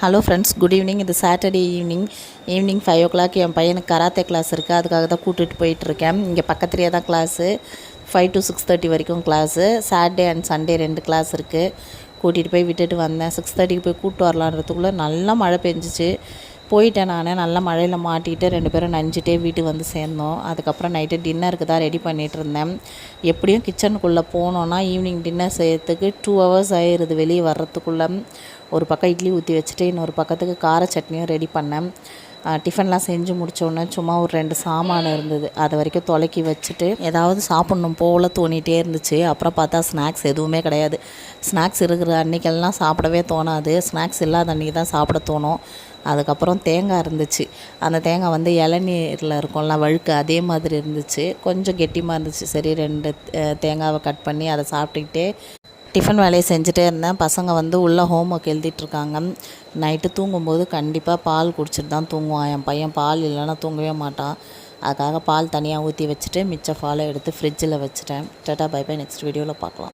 Hello friends, good evening. இது Saturday evening 5 o'clock என் பையனுக்கு karate class இருக்குது. அதுக்காக தான் கூட்டிகிட்டு போயிட்டுருக்கேன். இங்கே பக்கத்துலேயே தான் கிளாஸு. 5 to 6:30 வரைக்கும் class. Saturday and Sunday 2 class இருக்குது. கூட்டிகிட்டு போய் விட்டுட்டு வந்தேன். 6:30க்கு போய் கூப்பிட்டு வரலான்றதுக்குள்ளே நல்லா மழை பெஞ்சிச்சு. போயிட்டேன். நான் நல்லா மழையில் மாட்டிகிட்டு 2 பேரும் நனைஞ்சிட்டே வீட்டுக்கு வந்து சேர்ந்தோம். அதுக்கப்புறம் நைட்டு டின்னருக்கு தான் ரெடி பண்ணிகிட்டு இருந்தேன். எப்படியும் கிச்சனுக்குள்ளே போனோன்னா ஈவினிங் டின்னர் செய்யறதுக்கு 2 hours ஆயிடுது வெளியே வர்றதுக்குள்ளே. ஒரு பக்கம் இட்லி ஊற்றி வச்சுட்டு இன்னொரு பக்கத்துக்கு கார சட்னியும் ரெடி பண்ணேன். டிஃபன்லாம் செஞ்சு முடித்தோடனே சும்மா ஒரு 2 சாமான் இருந்தது, அதை வரைக்கும் தொலைக்கி வச்சுட்டு ஏதாவது சாப்பிட்ணும் போல் தோணிகிட்டே இருந்துச்சு. அப்புறம் பார்த்தா ஸ்நாக்ஸ் எதுவுமே கிடையாது. ஸ்நாக்ஸ் இருக்கிற அன்றைக்கெல்லாம் சாப்பிடவே தோணாது. ஸ்நாக்ஸ் இல்லாத அன்றைக்கி தான் சாப்பிட தோணும். அதுக்கப்புறம் தேங்காய் இருந்துச்சு. அந்த தேங்காய் வந்து இளநீரில் இருக்கும்ல வழுக்கு, அதே மாதிரி இருந்துச்சு. கொஞ்சம் கெட்டிமாக இருந்துச்சு. சரி 2 தேங்காவை கட் பண்ணி அதை சாப்பிட்டுக்கிட்டே டிஃபன் வேலையை செஞ்சுட்டே இருந்தேன். பசங்க வந்து உள்ளே ஹோம் ஒர்க் எழுதிட்டுருக்காங்க. நைட்டு தூங்கும்போது கண்டிப்பாக பால் குடிச்சிட்டு தான் தூங்குவான். என் பையன் பால் இல்லைன்னா தூங்கவே மாட்டான். அதுக்காக பால் தனியாக ஊற்றி வச்சுட்டு மிச்ச பாலை எடுத்து ஃப்ரிட்ஜில் வச்சுட்டேன். Tata bye by. நெக்ஸ்ட் வீடியோவில் பார்க்கலாம்.